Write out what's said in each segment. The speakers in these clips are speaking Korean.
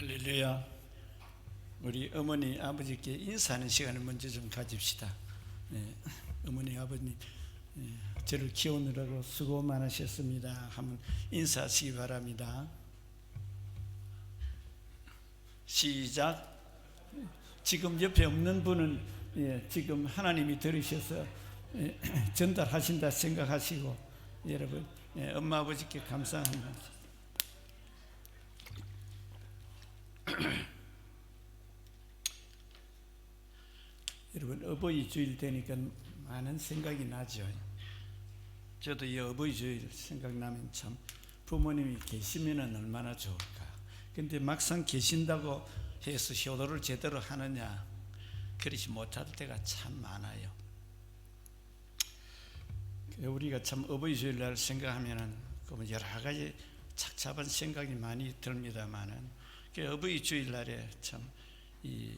할렐루야. 우리 어머니 아버지께 인사하는 시간을 먼저 좀 가집시다. 어머니 아버님, 저를 키우느라고 수고 많으셨습니다 하면 인사하시기 바랍니다. 시작. 지금 옆에 없는 분은 지금 하나님이 들으셔서 전달하신다 생각하시고, 여러분 엄마 아버지께 감사합니다. 여러분, 어버이 주일 되니까 많은 생각이 나죠. 저도 이 어버이 주일 생각나면 참 부모님이 계시면 얼마나 좋을까. 근데 막상 계신다고 해서 효도를 제대로 하느냐, 그렇지 못할 때가 참 많아요. 우리가 참 어버이 주일날 생각하면은 여러 가지 착잡한 생각이 많이 듭니다만은, 어버이 주일날에 참 이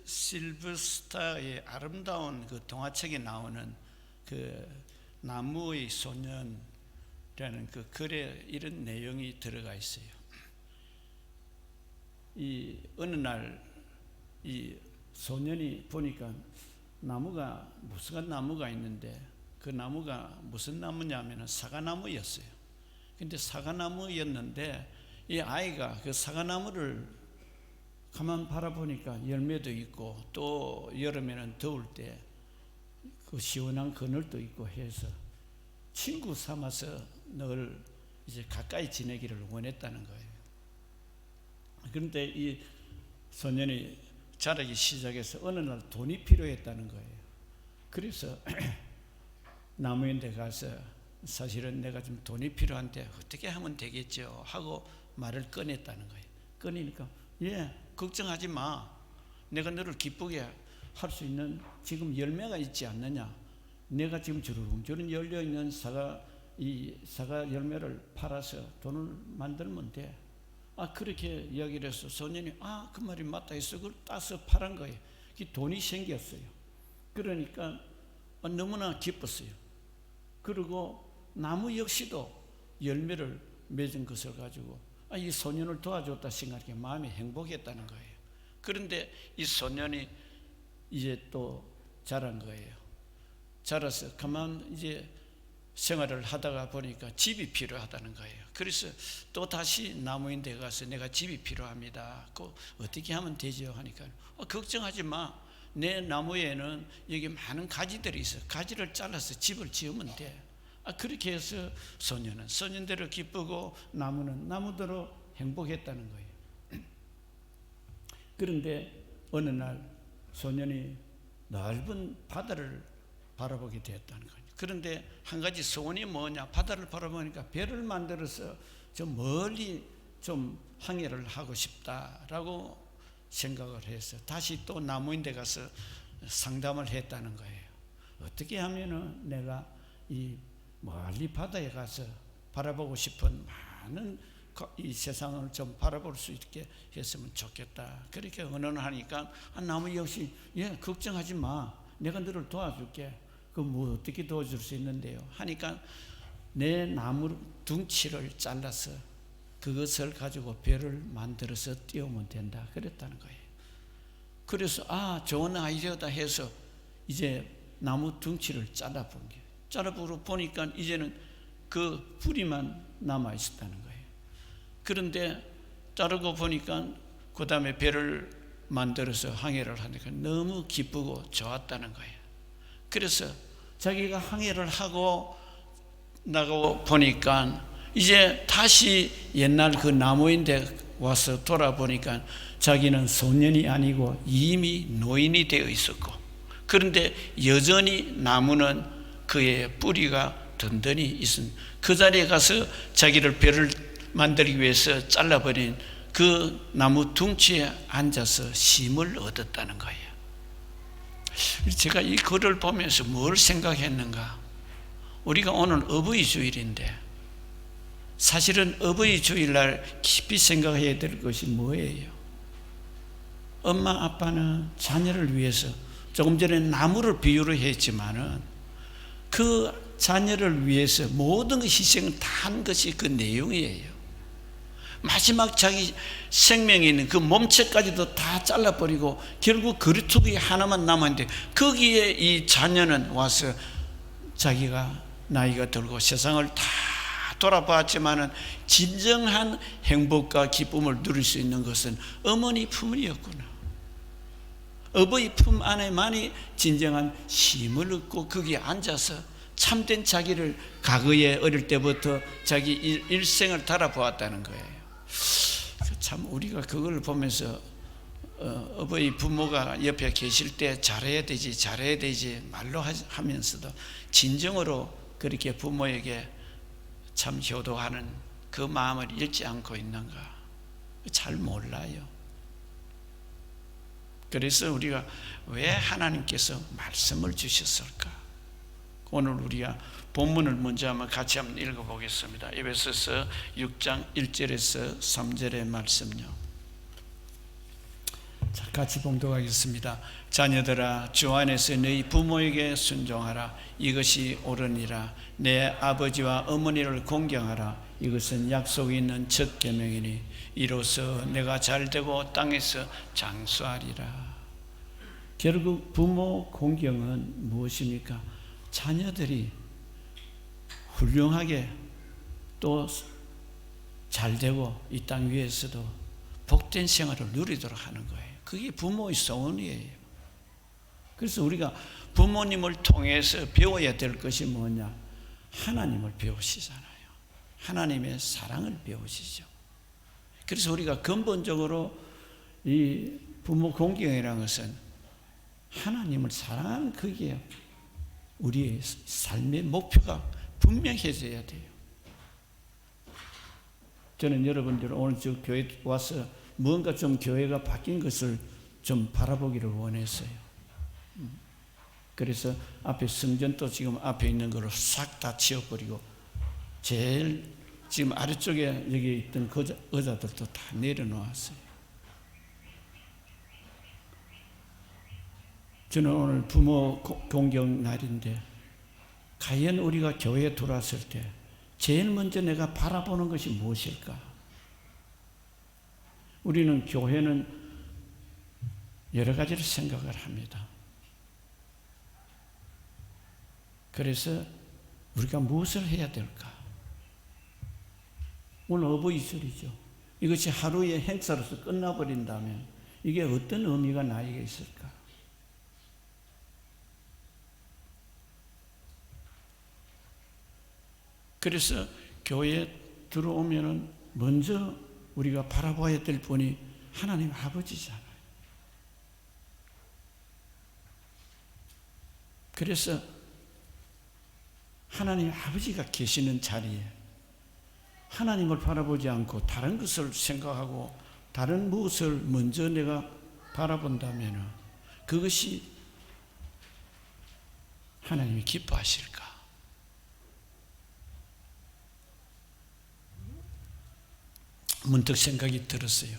실버스타의 아름다운 그 동화책에 나오는 그 나무의 소년이라는 그 글에 이런 내용이 들어가 있어요. 이 어느 날 이 소년이 보니까 나무가 무슨 나무가 있는데, 그 나무가 무슨 나무냐면은 사과나무였어요. 근데 사과나무였는데 이 아이가 그 사과나무를 가만 바라보니까 열매도 있고, 또 여름에는 더울 때 그 시원한 그늘도 있고 해서 친구 삼아서 늘 이제 가까이 지내기를 원했다는 거예요. 그런데 이 소년이 자라기 시작해서 어느 날 돈이 필요했다는 거예요. 그래서 나무인데 가서 사실은 내가 좀 돈이 필요한데 어떻게 하면 되겠죠 하고 말을 꺼냈다는 거예요. 꺼내니까 걱정하지 마. 내가 너를 기쁘게 할 수 있는 지금 열매가 있지 않느냐. 내가 지금 주렁주렁 열려있는 사과 열매를 팔아서 돈을 만들면 돼. 그렇게 이야기를 해서 소년이 그 말이 맞다 해서 그걸 따서 팔은 거예요. 돈이 생겼어요. 그러니까 너무나 기뻤어요. 그리고 나무 역시도 열매를 맺은 것을 가지고 이 소년을 도와줬다 생각하니까 마음이 행복했다는 거예요. 그런데 이 소년이 이제 또 자란 거예요. 자라서 가만 이제 생활을 하다가 보니까 집이 필요하다는 거예요. 그래서 또 다시 나무인데 가서 내가 집이 필요합니다. 어떻게 하면 되죠 하니까 걱정하지 마. 내 나무에는 여기 많은 가지들이 있어. 가지를 잘라서 집을 지으면 돼. 그렇게 해서 소년은 소년대로 기쁘고 나무는 나무대로 행복했다는 거예요. 그런데 어느 날 소년이 넓은 바다를 바라보게 되었다는 거예요. 그런데 한 가지 소원이 뭐냐, 바다를 바라보니까 배를 만들어서 좀 멀리 좀 항해를 하고 싶다라고 생각을 해서 다시 또 나무인데 가서 상담을 했다는 거예요. 어떻게 하면은 내가 이 멀리 바다에 가서 바라보고 싶은 많은 이 세상을 좀 바라볼 수 있게 했으면 좋겠다. 그렇게 언언을 하니까 나무 역시 걱정하지 마. 내가 너를 도와줄게. 뭐 어떻게 도와줄 수 있는데요 하니까 내 나무 둥치를 잘라서 그것을 가지고 배를 만들어서 띄우면 된다 그랬다는 거예요. 그래서 좋은 아이디어다 해서 이제 나무 둥치를 잘라본 게, 잘라보니까 이제는 그 뿌리만 남아 있었다는 거예요. 그런데 자르고 보니까 그 다음에 배를 만들어서 항해를 하니까 너무 기쁘고 좋았다는 거예요. 그래서 자기가 항해를 하고 나가고 보니까 이제 다시 옛날 그 나무인데 와서 돌아보니까 자기는 소년이 아니고 이미 노인이 되어 있었고, 그런데 여전히 나무는 그의 뿌리가 든든히 있은 그 자리에 가서 자기를 배를 만들기 위해서 잘라버린 그 나무 둥치에 앉아서 쉼을 얻었다는 거예요. 제가 이 글을 보면서 뭘 생각했는가? 우리가 오늘 어버이 주일인데 사실은 어버이 주일날 깊이 생각해야 될 것이 뭐예요? 엄마 아빠는 자녀를 위해서 조금 전에 나무를 비유를 했지만은 그 자녀를 위해서 모든 희생을 다 한 것이 그 내용이에요. 마지막 자기 생명에 있는 그 몸체까지도 다 잘라버리고 결국 거리투기 하나만 남았는데 거기에 이 자녀는 와서 자기가 나이가 들고 세상을 다 돌아봤지만은 진정한 행복과 기쁨을 누릴 수 있는 것은 어머니 품이었구나. 어버이 품 안에만이 진정한 쉼을 얻고 거기에 앉아서 참된 자기를 과거에 어릴 때부터 자기 일생을 달아보았다는 거예요. 참 우리가 그걸 보면서 어버이 부모가 옆에 계실 때 잘해야 되지 말로 하면서도 진정으로 그렇게 부모에게 참 효도하는 그 마음을 잃지 않고 있는가 잘 몰라요. 그래서 우리가 왜 하나님께서 말씀을 주셨을까? 오늘 우리가 본문을 먼저 한번 같이 한번 읽어보겠습니다. 에베소서 6장 1절에서 3절의 말씀요. 자, 같이 봉독하겠습니다. 자녀들아, 주 안에서 너희 부모에게 순종하라. 이것이 옳으니라. 내 아버지와 어머니를 공경하라. 이것은 약속이 있는 첫 계명이니 이로써 내가 잘되고 땅에서 장수하리라. 결국 부모 공경은 무엇입니까? 자녀들이 훌륭하게 또 잘되고 이 땅 위에서도 복된 생활을 누리도록 하는 거예요. 그게 부모의 소원이에요. 그래서 우리가 부모님을 통해서 배워야 될 것이 뭐냐? 하나님을 배우시잖아요. 하나님의 사랑을 배우시죠. 그래서 우리가 근본적으로 이 부모 공경이라는 것은 하나님을 사랑하는 그게 우리의 삶의 목표가 분명해져야 돼요. 저는 여러분들 오늘 저 교회 와서 뭔가 좀 교회가 바뀐 것을 좀 바라보기를 원했어요. 그래서 앞에 성전도 지금 앞에 있는 거로 싹 다 치워버리고 제일 지금 아래쪽에 여기 있던 의자들도 다 내려놓았어요. 저는 오늘 부모 공경 날인데 과연 우리가 교회에 들어왔을 때 제일 먼저 내가 바라보는 것이 무엇일까? 우리는 교회는 여러 가지를 생각을 합니다. 그래서 우리가 무엇을 해야 될까? 오늘 어버이절이죠. 이것이 하루의 행사로서 끝나버린다면 이게 어떤 의미가 나에게 있을까? 그래서 교회에 들어오면은 먼저 우리가 바라봐야 될 분이 하나님 아버지잖아요. 그래서 하나님 아버지가 계시는 자리에 하나님을 바라보지 않고 다른 것을 생각하고 다른 무엇을 먼저 내가 바라본다면 그것이 하나님이 기뻐하실까? 문득 생각이 들었어요.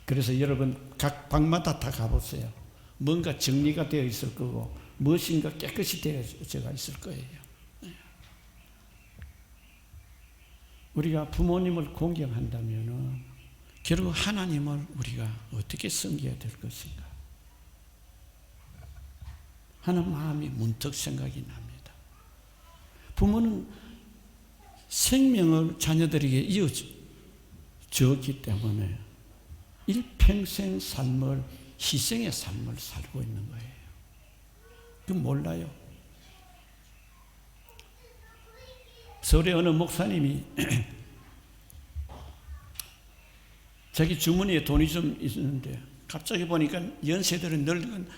그래서 여러분 각 방마다 다 가보세요. 뭔가 정리가 되어 있을 거고 무엇인가 깨끗이 되어져 있을 거예요. 우리가 부모님을 공경한다면 결국 하나님을 우리가 어떻게 섬겨야 될 것인가 하는 마음이 문득 생각이 납니다. 부모는 생명을 자녀들에게 이어주었기 때문에 일평생 삶을 희생의 삶을 살고 있는 거예요. 그 몰라요. 서울의 어느 목사님이 자기 주머니에 돈이 좀 있었는데 갑자기 보니까 연세들은 늙은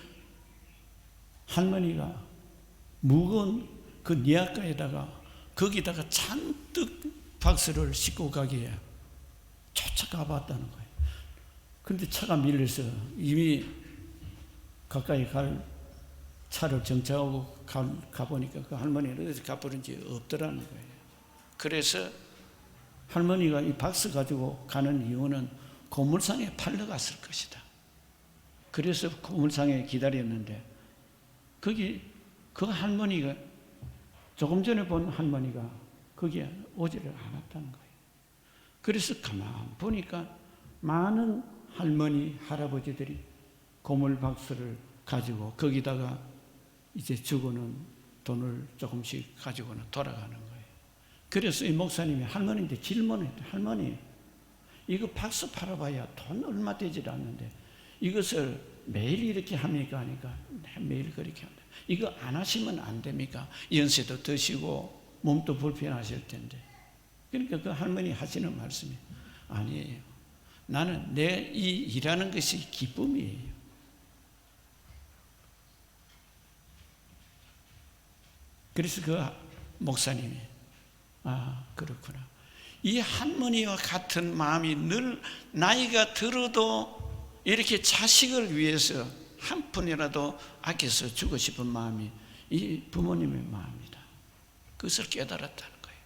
할머니가 무거운 그 니아가에다가 거기다가 잔뜩 박스를 싣고 가기에 쫓아가 봤다는 거예요. 그런데 차가 밀려서 이미 가까이 갈 차를 정차하고 가보니까 그 할머니는 어디서 가버린지 없더라는 거예요. 그래서 할머니가 이 박스 가지고 가는 이유는 고물상에 팔러 갔을 것이다. 그래서 고물상에 기다렸는데 거기 그 할머니가 조금 전에 본 할머니가 거기에 오지를 않았다는 거예요. 그래서 가만 보니까 많은 할머니, 할아버지들이 고물 박스를 가지고 거기다가 이제 주고는 돈을 조금씩 가지고는 돌아가는 거예요. 그래서 이 목사님이 할머니한테 질문했대. 할머니, 이거 박스 팔아봐야 돈 얼마 되질 않는데 이것을 매일 이렇게 합니까? 하니까 매일 그렇게 한다. 이거 안 하시면 안 됩니까? 연세도 드시고 몸도 불편하실 텐데. 그러니까 그 할머니 하시는 말씀이 아니에요. 나는 내 이 일하는 것이 기쁨이에요. 그래서 그 목사님이 그렇구나. 이 할머니와 같은 마음이 늘 나이가 들어도 이렇게 자식을 위해서 한 푼이라도 아껴서 주고 싶은 마음이 이 부모님의 마음이다. 그것을 깨달았다는 거예요.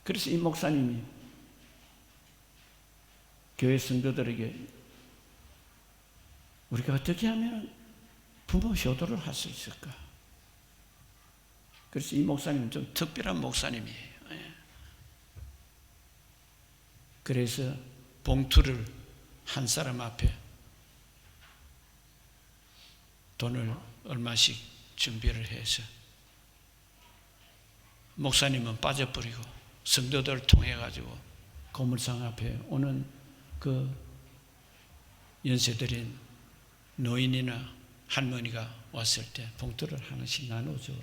그래서 이 목사님이 교회 성도들에게 우리가 어떻게 하면 부모 효도를 할 수 있을까? 그래서 이 목사님은 좀 특별한 목사님이에요. 그래서 봉투를 한 사람 앞에 돈을 얼마씩 준비를 해서 목사님은 빠져버리고 성도들을 통해 가지고 고물상 앞에 오는 그 연세드린 노인이나 할머니가 왔을 때 봉투를 하나씩 나눠주고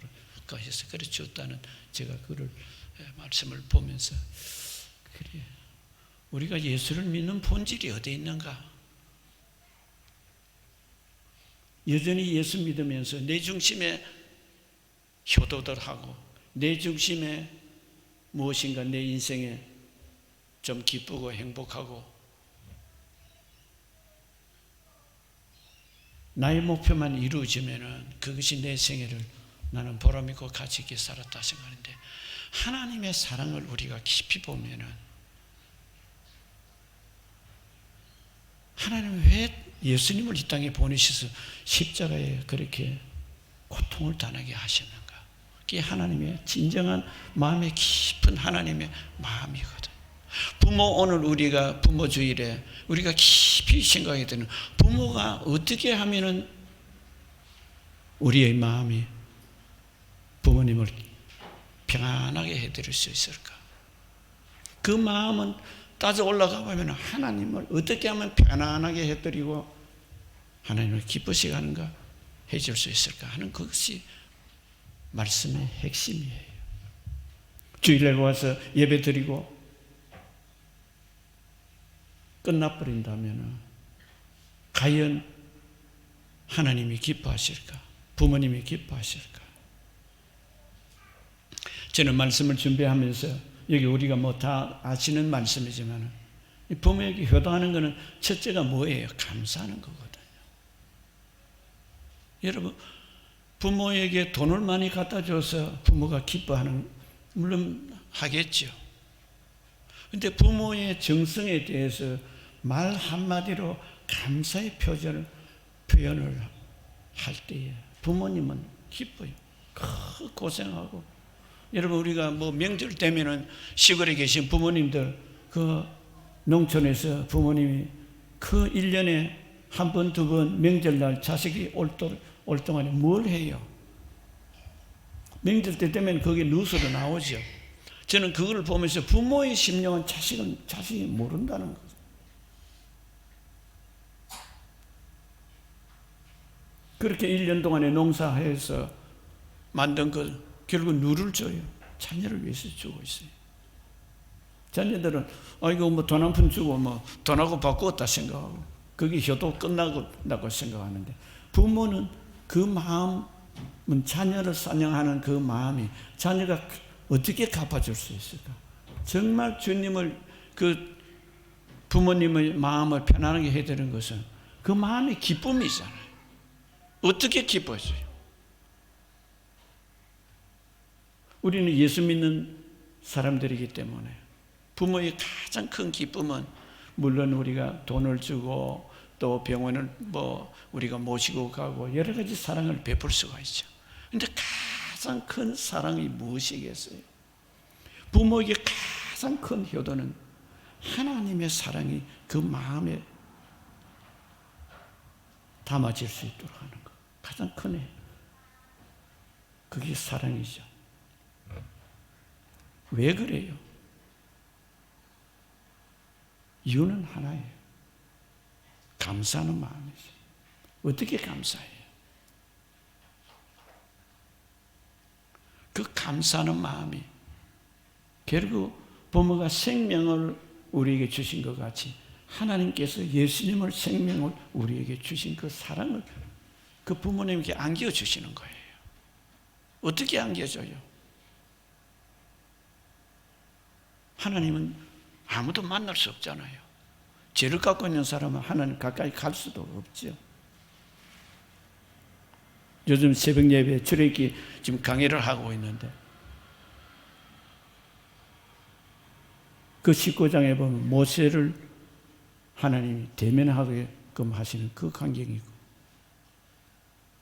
해서 그래 줬다는 제가 그를 말씀을 보면서 그래 우리가 예수를 믿는 본질이 어디 있는가? 여전히 예수 믿으면서 내 중심에 효도들 하고 내 중심에 무엇인가 내 인생에 좀 기쁘고 행복하고 나의 목표만 이루어지면은 그것이 내 생애를 나는 보람있고 가치있게 살았다 생각하는데 하나님의 사랑을 우리가 깊이 보면은 하나님은 왜 예수님을 이 땅에 보내셔서 십자가에 그렇게 고통을 당하게 하셨는가? 그게 하나님의 진정한 마음의 깊은 하나님의 마음이거든. 부모 오늘 우리가 부모 주일에 우리가 깊이 생각이 드는 부모가 어떻게 하면은 우리의 마음이 부모님을 평안하게 해드릴 수 있을까? 그 마음은 따져 올라가 보면 하나님을 어떻게 하면 편안하게 해드리고 하나님을 기쁘시게 하는가 해줄 수 있을까 하는 그것이 말씀의 핵심이에요. 주일에 와서 예배 드리고 끝나버린다면 과연 하나님이 기뻐하실까? 부모님이 기뻐하실까? 저는 말씀을 준비하면서 여기 우리가 뭐 다 아시는 말씀이지만 부모에게 효도하는 것은 첫째가 뭐예요? 감사하는 거거든요. 여러분 부모에게 돈을 많이 갖다 줘서 부모가 기뻐하는 물론 하겠죠. 그런데 부모의 정성에 대해서 말 한마디로 감사의 표현을 할 때에 부모님은 기뻐요. 고생하고 여러분 우리가 뭐 명절 되면은 시골에 계신 부모님들 그 농촌에서 부모님이 그 1년에 한 번, 두 번 명절날 자식이 올 동안에 뭘 해요? 명절 때 되면 거기에 뉴스로 나오죠. 저는 그걸 보면서 부모의 심령은 자식이 모른다는 거죠. 그렇게 1년 동안에 농사해서 만든 그 결국 누를 줘요. 자녀를 위해서 주고 있어요. 자녀들은 이거 뭐 돈 한 푼 주고 뭐 돈하고 바꾸었다 생각하고 그게 효도 끝나고 생각하는데 부모는 그 마음은 자녀를 사랑하는 그 마음이 자녀가 어떻게 갚아줄 수 있을까? 정말 주님을 그 부모님의 마음을 편안하게 해드리는 것은 그 마음의 기쁨이잖아요. 어떻게 기뻐했어요? 우리는 예수 믿는 사람들이기 때문에 부모의 가장 큰 기쁨은 물론 우리가 돈을 주고 또 병원을 뭐 우리가 모시고 가고 여러 가지 사랑을 베풀 수가 있죠. 그런데 가장 큰 사랑이 무엇이겠어요? 부모에게 가장 큰 효도는 하나님의 사랑이 그 마음에 담아질 수 있도록 하는 것. 가장 큰 애. 그게 사랑이죠. 왜 그래요? 이유는 하나예요. 감사하는 마음이죠. 어떻게 감사해요? 그 감사하는 마음이 결국 부모가 생명을 우리에게 주신 것 같이 하나님께서 예수님을 생명을 우리에게 주신 그 사랑을 그 부모님께 안겨주시는 거예요. 어떻게 안겨줘요? 하나님은 아무도 만날 수 없잖아요. 죄를 갖고 있는 사람은 하나님 가까이 갈 수도 없죠. 요즘 새벽 예배 출애굽기 지금 강의를 하고 있는데 그 19장에 보면 모세를 하나님이 대면하게끔 하시는 그 광경이고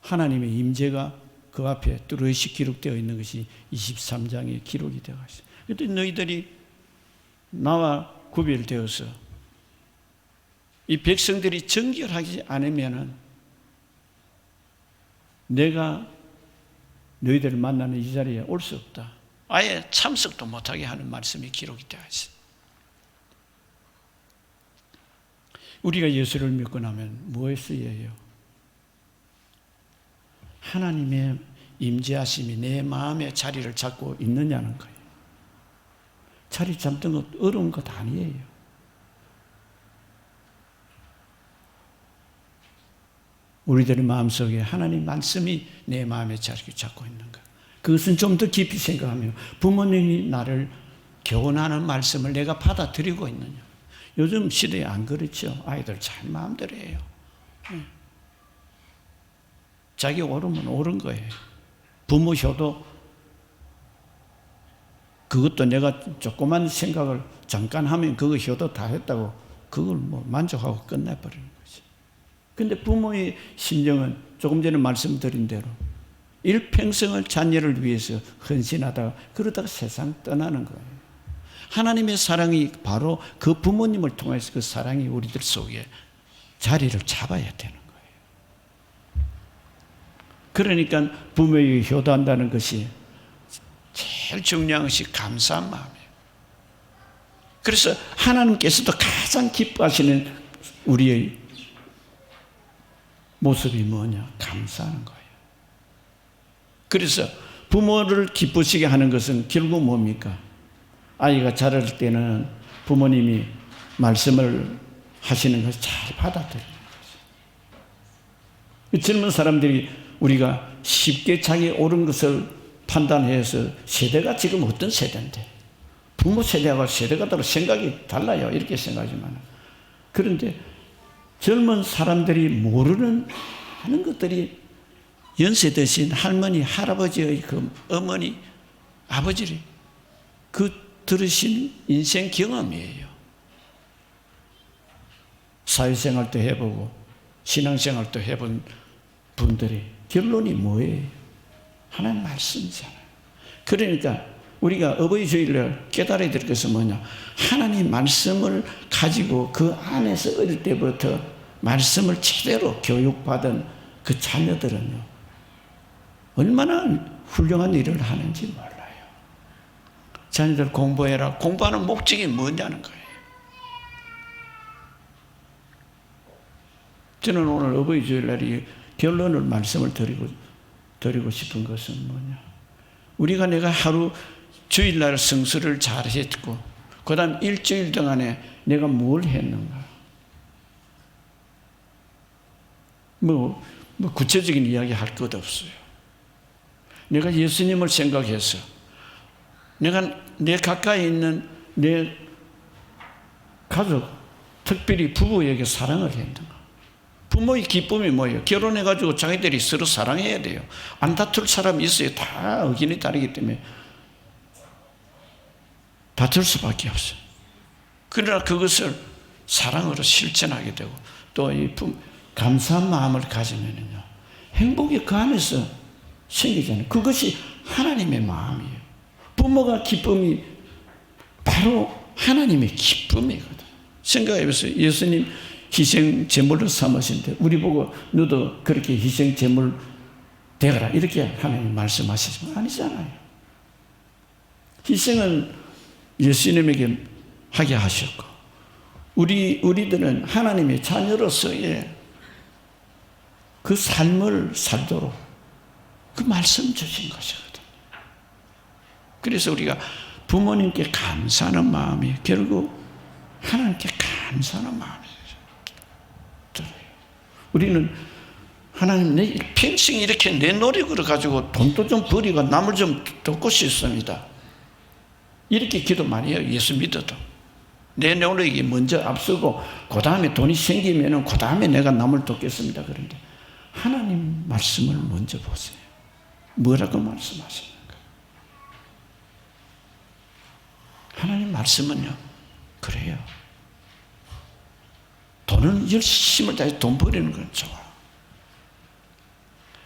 하나님의 임재가 그 앞에 뚜렷이 기록되어 있는 것이 23장에 기록이 되어 있어요. 그때 너희들이 나와 구별되어서 이 백성들이 정결하지 않으면은 내가 너희들을 만나는 이 자리에 올 수 없다. 아예 참석도 못하게 하는 말씀이 기록이 되어 있어요. 우리가 예수를 믿고 나면 뭐에 쓰여요? 하나님의 임재하심이 내 마음에 자리를 잡고 있느냐는 거예요. 자리 잡는 것 어려운 것 아니에요. 우리들의 마음속에 하나님 말씀이 내 마음에 자리를 잡고 있는 것. 그것은 좀 더 깊이 생각하면 부모님이 나를 교훈하는 말씀을 내가 받아들이고 있느냐. 요즘 시대에 안 그렇죠. 아이들 잘 마음대로 해요. 자기 옳으면 옳은 거예요. 부모 효도 그것도 내가 조그만 생각을 잠깐 하면 그거 효도 다 했다고 그걸 뭐 만족하고 끝내버리는 거지. 근데 부모의 심정은 조금 전에 말씀드린 대로 일평생을 자녀를 위해서 헌신하다가 그러다가 세상 떠나는 거예요. 하나님의 사랑이 바로 그 부모님을 통해서 그 사랑이 우리들 속에 자리를 잡아야 되는 거예요. 그러니까 부모에게 효도한다는 것이 제일 중요한 것이 감사한 마음이에요. 그래서 하나님께서도 가장 기뻐하시는 우리의 모습이 뭐냐? 감사하는 거예요. 그래서 부모를 기쁘시게 하는 것은 결국 뭡니까? 아이가 자랄 때는 부모님이 말씀을 하시는 것을 잘 받아들이는 거죠. 젊은 사람들이 우리가 쉽게 자기 옳은 것을 판단해서 세대가 지금 어떤 세대인데 부모 세대하고 세대가 다르고 생각이 달라요. 이렇게 생각하지만 그런데 젊은 사람들이 모르는 많은 것들이 연세 드신 할머니, 할아버지의 그 어머니, 아버지를 그 들으신 인생 경험이에요. 사회생활도 해보고 신앙생활도 해본 분들이 결론이 뭐예요? 하나님 말씀이잖아요. 그러니까 우리가 어버이 주일을 깨달아야 될 것은 뭐냐? 하나님 말씀을 가지고 그 안에서 어릴 때부터 말씀을 제대로 교육받은 그 자녀들은요, 얼마나 훌륭한 일을 하는지 몰라요. 자녀들 공부해라. 공부하는 목적이 뭐냐는 거예요. 저는 오늘 어버이 주일날이 결론을 말씀을 드리고 싶은 것은 뭐냐? 우리가 내가 하루 주일날 성수를 잘 했고 그 다음 일주일 동안에 내가 뭘 했는가? 뭐 구체적인 이야기 할 것 없어요. 내가 예수님을 생각해서 내가 내 가까이 있는 내 가족, 특별히 부부에게 사랑을 했는가? 부모의 기쁨이 뭐예요? 결혼해가지고 자기들이 서로 사랑해야 돼요. 안 다툴 사람이 있어요. 다 의견이 다르기 때문에 다툴 수밖에 없어요. 그러나 그것을 사랑으로 실천하게 되고 또 이 감사한 마음을 가지면요, 행복이 그 안에서 생기잖아요. 그것이 하나님의 마음이에요. 부모가 기쁨이 바로 하나님의 기쁨이거든. 생각해보세요. 예수님 희생 제물로 삼으신데 우리 보고 너도 그렇게 희생 제물 되어라 이렇게 하나님 말씀하시지만 아니잖아요. 희생은 예수님에게 하게 하셨고 우리들은 하나님의 자녀로서의 그 삶을 살도록 그 말씀 주신 것이거든요. 그래서 우리가 부모님께 감사하는 마음이 결국 하나님께 감사하는 마음이에요. 우리는 하나님 내 평생 이렇게 내 노력으로 가지고 돈도 좀 버리고 남을 좀 돕고 싶습니다. 이렇게 기도 많이 해요. 예수 믿어도. 내 노력이 먼저 앞서고 그 다음에 돈이 생기면 그 다음에 내가 남을 돕겠습니다. 그런데 하나님 말씀을 먼저 보세요. 뭐라고 말씀하시는가? 하나님 말씀은요, 그래요. 돈은 열심을 다해서 돈 버리는 건 좋아.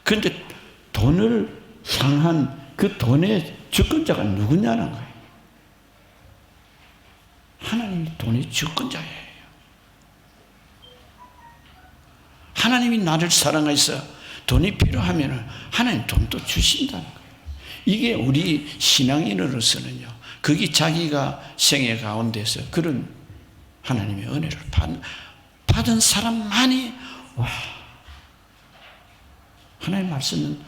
그런데 돈을 향한 그 돈의 주권자가 누구냐는 거예요. 하나님이 돈의 주권자예요. 하나님이 나를 사랑해서 돈이 필요하면 하나님 돈도 주신다는 거예요. 이게 우리 신앙인으로서는요, 그게 자기가 생애 가운데서 그런 하나님의 은혜를 받은 사람만이 와, 하나님 말씀은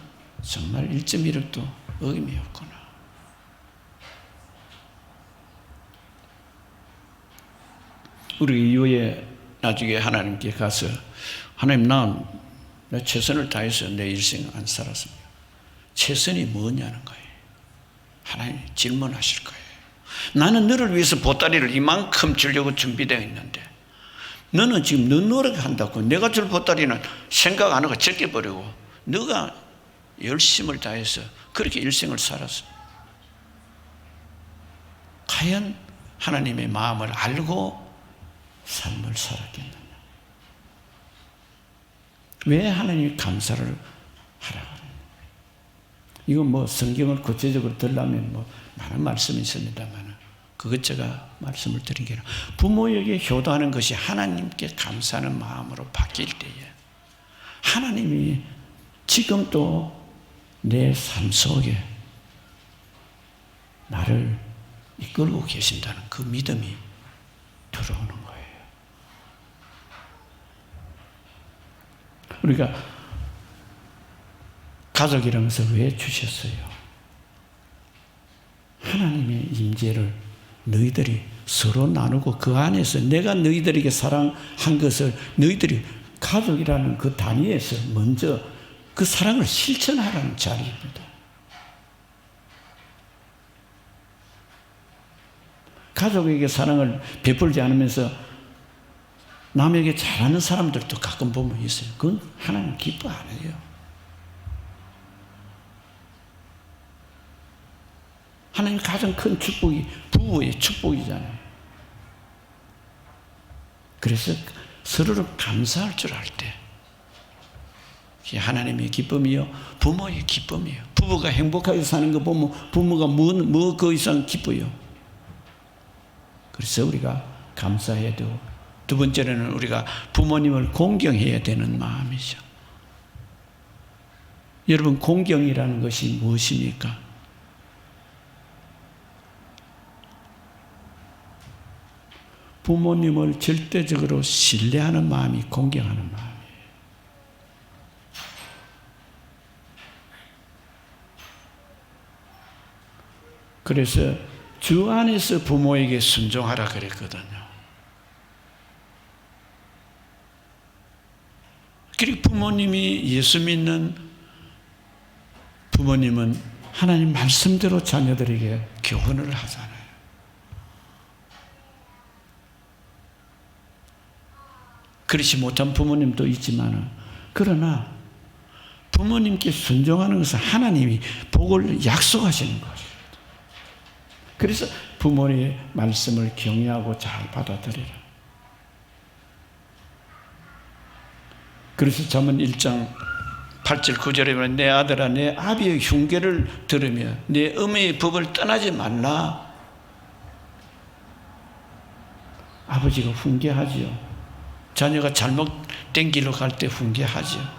정말 1.1억도 의미 없구나. 우리 이후에 나중에 하나님께 가서 하나님 나 최선을 다해서 내 일생 안 살았습니다. 최선이 뭐냐는 거예요. 하나님 질문하실 거예요. 나는 너를 위해서 보따리를 이만큼 주려고 준비되어 있는데 너는 지금 너 노력한다고 내가 줄 보따리는 생각 안 하고 제껴버리고 너가 열심을 다해서 그렇게 일생을 살았어. 과연 하나님의 마음을 알고 삶을 살았겠느냐? 왜 하나님이 감사를 하라 그래요? 이건 뭐 성경을 구체적으로 들려면 뭐 많은 말씀이 있습니다만 그것 제가 말씀을 드린 게 아니라 부모에게 효도하는 것이 하나님께 감사하는 마음으로 바뀔 때에 하나님이 지금 또 내 삶 속에 나를 이끌고 계신다는 그 믿음이 들어오는 거예요. 우리가 가족이라는 것을 왜 주셨어요? 하나님의 임재를 너희들이 서로 나누고 그 안에서 내가 너희들에게 사랑한 것을 너희들이 가족이라는 그 단위에서 먼저 그 사랑을 실천하라는 자리입니다. 가족에게 사랑을 베풀지 않으면서 남에게 잘하는 사람들도 가끔 보면 있어요. 그건 하나님 기뻐 안 해요. 하나님 가장 큰 축복이 부부의 축복이잖아요. 그래서 서로를 감사할 줄 알 때 하나님의 기쁨이요 부모의 기쁨이요. 부부가 행복하게 사는 거 보면 부모가 뭐 그 이상 기뻐요. 그래서 우리가 감사해야 되고 두 번째로는 우리가 부모님을 공경해야 되는 마음이죠. 여러분 공경이라는 것이 무엇입니까? 부모님을 절대적으로 신뢰하는 마음이 공경하는 마음이에요. 그래서 주 안에서 부모에게 순종하라 그랬거든요. 그리고 부모님이 예수 믿는 부모님은 하나님 말씀대로 자녀들에게 교훈을 하잖아요. 그렇지 못한 부모님도 있지만 그러나 부모님께 순종하는 것은 하나님이 복을 약속하시는 것이에요. 그래서 부모의 말씀을 경외하고 잘 받아들이라. 그래서 잠언 1장 8절 9절에 보면 내 아들아 내 아비의 흉계를 들으며 내 어머니의 법을 떠나지 말라. 아버지가 훈계하지요. 자녀가 잘못된 길로 갈 때 훈계하지요.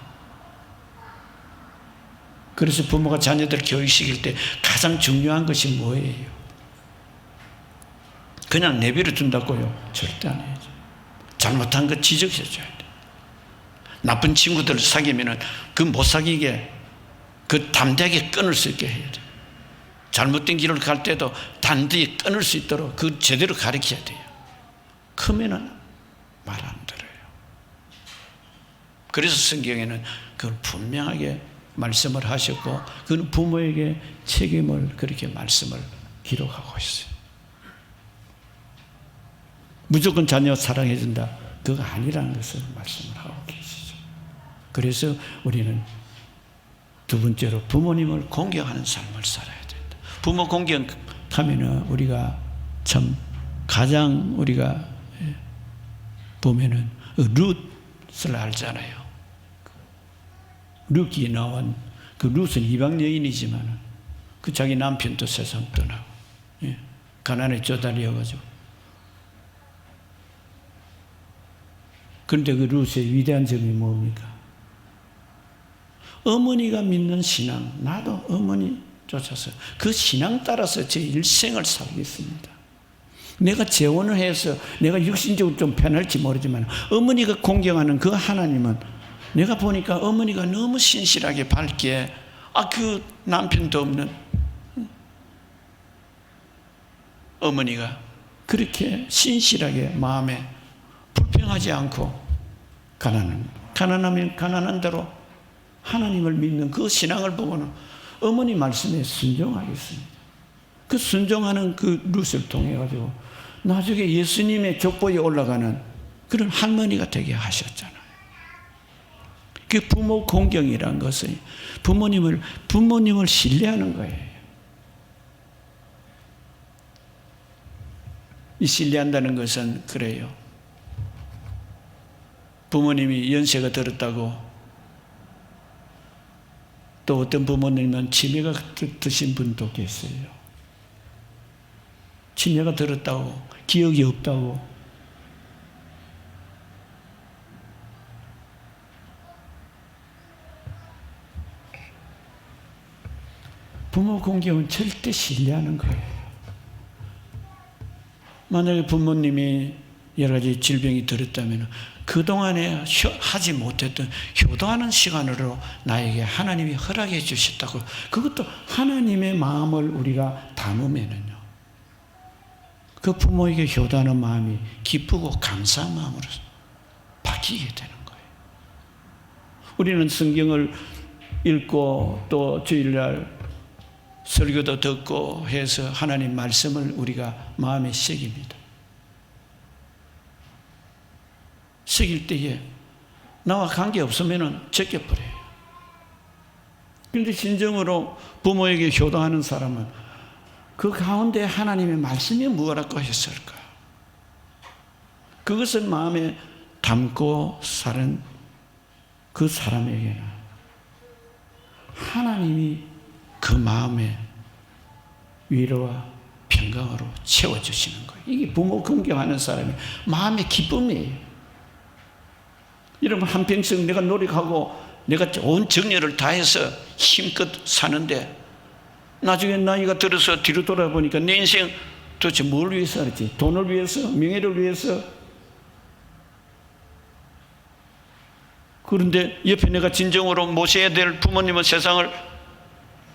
그래서 부모가 자녀들 교육시킬 때 가장 중요한 것이 뭐예요? 그냥 내버려 둔다고요? 절대 안 해야죠. 잘못한 거 지적해줘야 돼. 나쁜 친구들 사귀면 그 못 사귀게, 그 담대하게 끊을 수 있게 해야 돼. 잘못된 길을 갈 때도 단디히 끊을 수 있도록 그 제대로 가르쳐야 돼요. 크면은 말 안 들어요. 그래서 성경에는 그걸 분명하게 말씀을 하셨고, 그는 부모에게 책임을 그렇게 말씀을 기록하고 있어요. 무조건 자녀 사랑해준다, 그거 아니라는 것을 말씀을 하고 계시죠. 그래서 우리는 두 번째로 부모님을 공경하는 삶을 살아야 된다. 부모 공경하면은 우리가 참 가장 우리가 보면은 룻을 알잖아요. 룻이 나온 그 룻은 이방 여인이지만 그 자기 남편도 세상 떠나고 가난에 쪼달려가지고, 그런데 그 룻의 위대한 점이 뭡니까? 어머니가 믿는 신앙, 나도 어머니 쫓아서 그 신앙 따라서 제 일생을 살겠습니다. 내가 재혼을 해서 내가 육신적으로 좀 편할지 모르지만 어머니가 공경하는 그 하나님은, 내가 보니까 어머니가 너무 신실하게 밝게, 그 남편도 없는 어머니가 그렇게 신실하게 마음에 불평하지 않고 가난하면 가난한 대로 하나님을 믿는 그 신앙을 보고는 어머니 말씀에 순종하겠습니다. 그 순종하는 그 룻을 통해 가지고 나중에 예수님의 족보에 올라가는 그런 할머니가 되게 하셨잖아요. 그 부모 공경이란 것은 부모님을 신뢰하는 거예요. 이 신뢰한다는 것은 그래요. 부모님이 연세가 들었다고, 또 어떤 부모님은 치매가 드신 분도 계세요. 치매가 들었다고, 기억이 없다고. 부모 공경은 절대 신뢰하는 거예요. 만약에 부모님이 여러 가지 질병이 들었다면 그동안에 하지 못했던 효도하는 시간으로 나에게 하나님이 허락해 주셨다고, 그것도 하나님의 마음을 우리가 담으면은요, 그 부모에게 효도하는 마음이 기쁘고 감사한 마음으로 바뀌게 되는 거예요. 우리는 성경을 읽고 또 주일날 설교도 듣고 해서 하나님 말씀을 우리가 마음에 새깁니다. 새길 때에 나와 관계없으면 제껴버려요. 그런데 진정으로 부모에게 효도하는 사람은 그 가운데 하나님의 말씀이 무엇라고 했을까? 그것을 마음에 담고 사는 그 사람에게는 하나님이 그 마음에 위로와 평강으로 채워주시는 거예요. 이게 부모 공경하는 사람의 마음의 기쁨이에요. 여러분, 한평생 내가 노력하고 내가 온 정열을 다해서 힘껏 사는데 나중에 나이가 들어서 뒤로 돌아보니까 내 인생 도대체 뭘 위해서 살았지? 돈을 위해서? 명예를 위해서? 그런데 옆에 내가 진정으로 모셔야 될 부모님은 세상을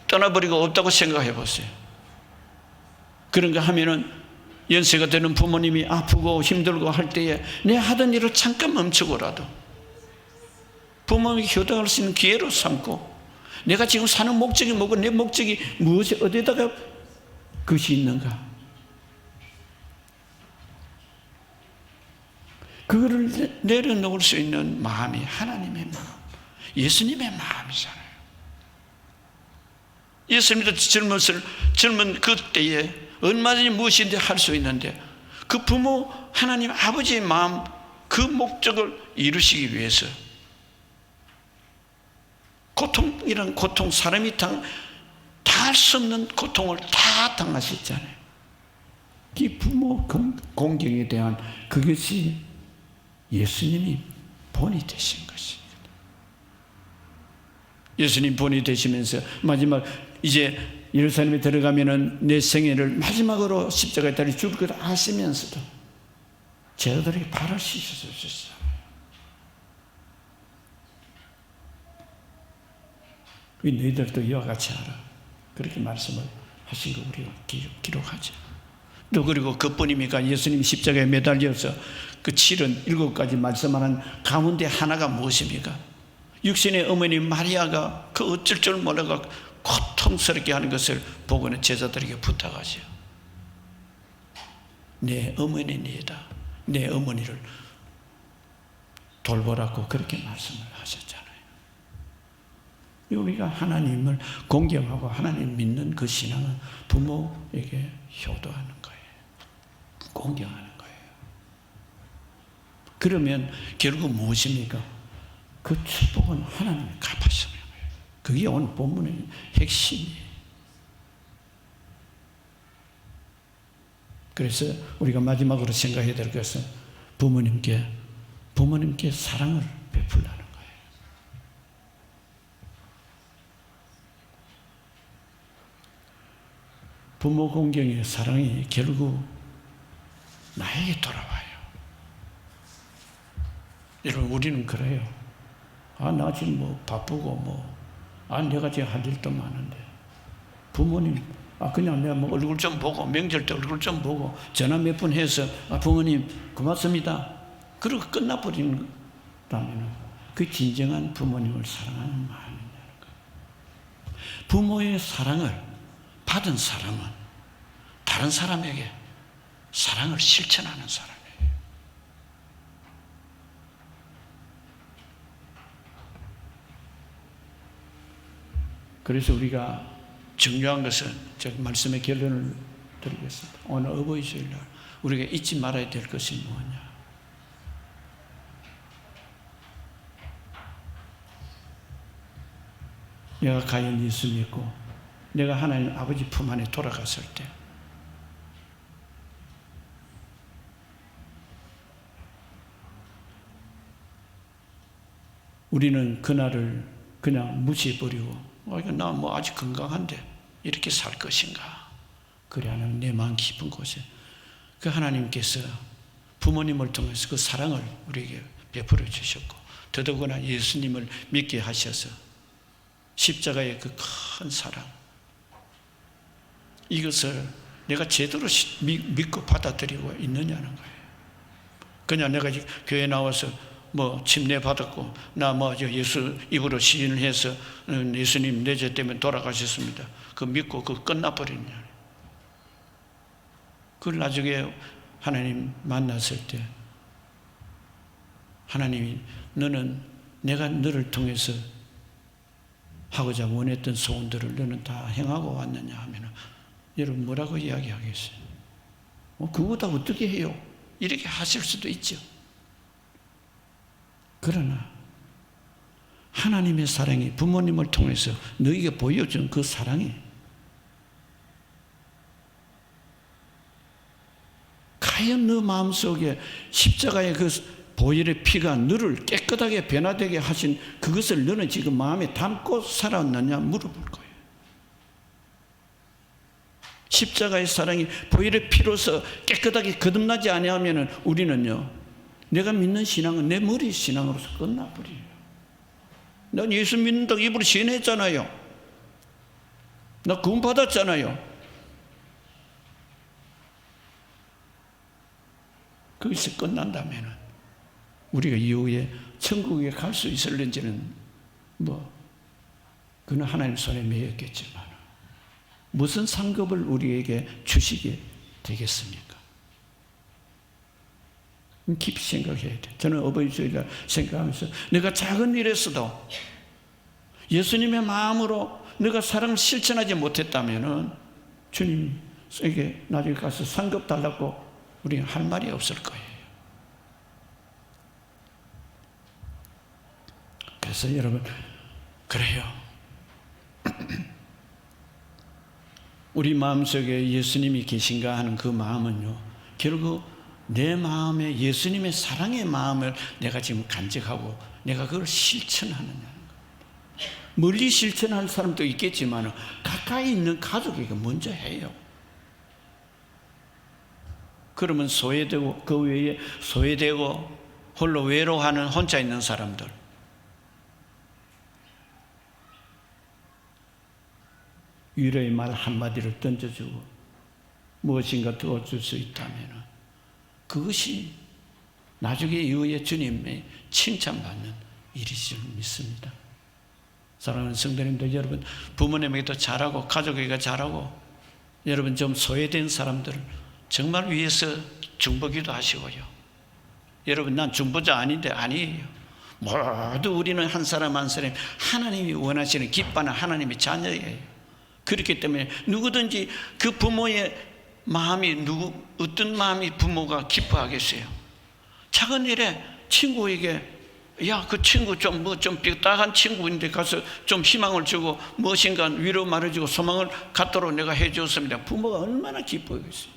떠나버리고 없다고 생각해 보세요. 그런가 하면은 연세가 되는 부모님이 아프고 힘들고 할 때에 내 하던 일을 잠깐 멈추고라도 부모에게 효도할 수 있는 기회로 삼고, 내가 지금 사는 목적이 뭐고 내 목적이 무엇이 어디다가 그것이 있는가, 그거를 내려놓을 수 있는 마음이 하나님의 마음, 예수님의 마음이잖아요. 예수님도 젊은 그때에 얼마든지 무엇인데 할 수 있는데, 그 부모 하나님 아버지의 마음, 그 목적을 이루시기 위해서 고통이란 고통, 사람이 다 할 수 없는 고통을 다 당하셨잖아요. 이 부모 공경에 대한 그것이 예수님이 본이 되신 것입니다. 예수님 본이 되시면서 마지막 이제 예루살렘에 들어가면은 내 생애를 마지막으로 십자가에 달려 죽을 걸 아시면서도 제자들에게 발을 씻어주셨어요. 너희들도 이와 같이 하라. 그렇게 말씀을 하신 거 우리가 기록하죠. 또 그리고 그뿐입니까? 예수님 십자가에 매달려서 그 77가지 말씀하는 가운데 하나가 무엇입니까? 육신의 어머니 마리아가 그 어쩔 줄 몰라가 고통스럽게 하는 것을 보고는 제자들에게 부탁하죠. 내 어머니니다. 내 어머니를 돌보라고 그렇게 말씀을 하셨잖아요. 우리가 하나님을 공경하고 하나님 믿는 그 신앙은 부모에게 효도하는 거예요. 공경하는 거예요. 그러면 결국 무엇입니까? 그 축복은 하나님이 갚아주는 거예요. 그게 오늘 본문의 핵심이에요. 그래서 우리가 마지막으로 생각해야 될 것은 부모님께 사랑을 베풀라는 거예요. 부모 공경의 사랑이 결국 나에게 돌아와요. 여러분, 우리는 그래요. 나 지금 바쁘고 내가 지금 할 일도 많은데. 부모님, 그냥 내가 얼굴 좀 보고, 명절 때 얼굴 좀 보고, 전화 몇 번 해서, 부모님, 고맙습니다. 그러고 끝나버린다면, 그 진정한 부모님을 사랑하는 마음이냐는 거예요. 부모의 사랑을 받은 사람은 다른 사람에게 사랑을 실천하는 사람이에요. 그래서 우리가 중요한 것은 제가 말씀의 결론을 드리겠습니다. 오늘 어버이 주일날 우리가 잊지 말아야 될 것이 뭐냐? 내가 과연 예수 믿고 내가 하나님 아버지 품 안에 돌아갔을 때 우리는 그날을 그냥 무시해버리고 나 아직 건강한데 이렇게 살 것인가? 그래 하는 내 마음 깊은 곳에 그 하나님께서 부모님을 통해서 그 사랑을 우리에게 베풀어 주셨고 더더구나 예수님을 믿게 하셔서 십자가의 그 큰 사랑 이것을 내가 제대로 믿고 받아들이고 있느냐는 거예요. 그냥 내가 교회 나와서 침례 받았고 나 예수 입으로 시인을 해서 예수님 내 죄 때문에 돌아가셨습니다. 그 믿고 그 끝나버리냐. 그걸 나중에 하나님 만났을 때 하나님이 너는 내가 너를 통해서 하고자 원했던 소원들을 너는 다 행하고 왔느냐 하면 여러분 뭐라고 이야기하겠어요? 그거 다 어떻게 해요? 이렇게 하실 수도 있죠. 그러나 하나님의 사랑이 부모님을 통해서 너에게 보여준 그 사랑이 과연 너 마음속에 십자가의 그 보혈의 피가 너를 깨끗하게 변화되게 하신 그것을 너는 지금 마음에 담고 살았느냐 물어볼 거예요. 십자가의 사랑이 보혈의 피로서 깨끗하게 거듭나지 아니하면 우리는요 내가 믿는 신앙은 내 머리 신앙으로서 끝나버려요. 난 예수 믿는다고 입으로 시인했잖아요. 나 구원 받았잖아요. 거기서 끝난다면 우리가 이후에 천국에 갈 수 있을는지는 그는 하나님 손에 매였겠지만 무슨 상급을 우리에게 주시게 되겠습니까? 깊이 생각해야 돼. 저는 어버이 주일날 생각하면서 내가 작은 일에서도 예수님의 마음으로 내가 사랑을 실천하지 못했다면 주님에게 나중에 가서 상급 달라고 우리는 할 말이 없을 거예요. 그래서 여러분 그래요. 우리 마음속에 예수님이 계신가 하는 그 마음은요, 결국 내 마음에 예수님의 사랑의 마음을 내가 지금 간직하고 내가 그걸 실천하느냐는 거예요. 멀리 실천할 사람도 있겠지만 가까이 있는 가족에게 먼저 해요. 그러면 소외되고, 그 외에 소외되고 홀로 외로워하는 혼자 있는 사람들, 위로의 말 한마디를 던져주고 무엇인가 도와줄 수 있다면 그것이 나중에 이후에 주님의 칭찬받는 일이실 줄 믿습니다. 사랑하는 성도님들, 여러분 부모님에게도 잘하고 가족에게 잘하고, 여러분 좀 소외된 사람들을 정말 위해서 중보기도 하시고요. 여러분 난 중보자 아닌데, 아니에요. 모두 우리는 한 사람 한 사람 하나님이 원하시는 기뻐하는 하나님의 자녀예요. 그렇기 때문에 누구든지 그 부모의 마음이 어떤 마음이 부모가 기뻐하겠어요? 작은 일에 친구에게 야, 그 친구 좀 삐딱한 친구인데 가서 좀 희망을 주고 무엇인가 위로 말해주고 소망을 갖도록 내가 해주었습니다. 부모가 얼마나 기뻐하겠어요?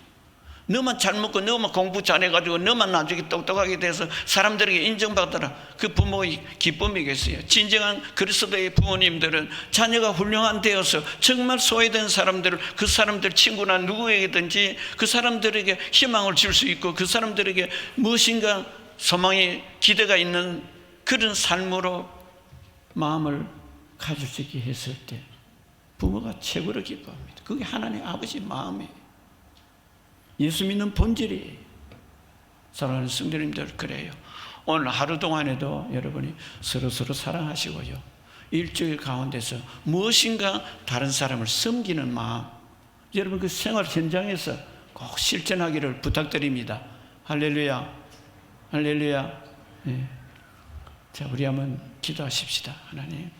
너만 잘 먹고 너만 공부 잘해가지고 너만 나중에 똑똑하게 돼서 사람들에게 인정받더라, 그 부모의 기쁨이겠어요? 진정한 그리스도의 부모님들은 자녀가 훌륭한 되어서 정말 소외된 사람들을, 그 사람들 친구나 누구에게든지 그 사람들에게 희망을 줄 수 있고 그 사람들에게 무엇인가 소망이 기대가 있는 그런 삶으로 마음을 가질 수 있게 했을 때 부모가 최고로 기뻐합니다. 그게 하나님 아버지 마음이에요. 예수 믿는 본질이에요. 사랑하는 성도님들, 그래요. 오늘 하루 동안에도 여러분이 서로 사랑하시고요, 일주일 가운데서 무엇인가 다른 사람을 섬기는 마음, 여러분 그 생활 현장에서 꼭 실천하기를 부탁드립니다. 할렐루야, 할렐루야. 네. 자, 우리 한번 기도하십시다. 하나님,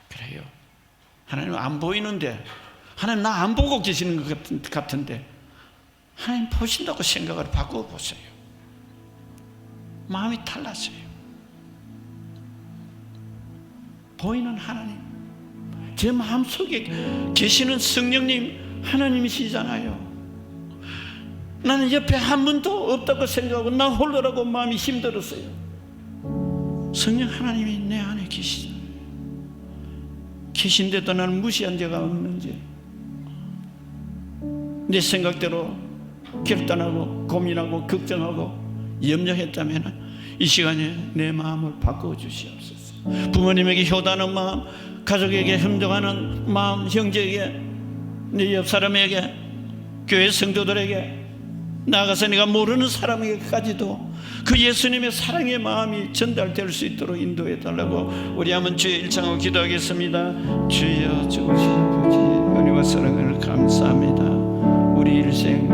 그래요. 하나님 안 보이는데, 하나님 나 안 보고 계시는 것 같은데 하나님 보신다고 생각을 바꿔보세요. 마음이 달랐어요. 보이는 하나님, 제 마음속에 계시는 성령님 하나님이시잖아요. 나는 옆에 한 분도 없다고 생각하고 나 홀로라고 마음이 힘들었어요. 성령 하나님이 내 안에 계시잖아요. 계신데도 나는 무시한 적이 없는지, 내 생각대로 결단하고 고민하고 걱정하고 염려했다면 이 시간에 내 마음을 바꾸어 주시옵소서. 부모님에게 효도하는 마음, 가족에게 협력하는 마음, 형제에게, 내 옆 사람에게, 교회 성도들에게, 나아가서 내가 모르는 사람에게까지도 그 예수님의 사랑의 마음이 전달될 수 있도록 인도해 달라고 우리 한번 주의 일창하고 기도하겠습니다. 주여, 주신 아버지 은혜와 사랑을 감사합니다. 우리 일생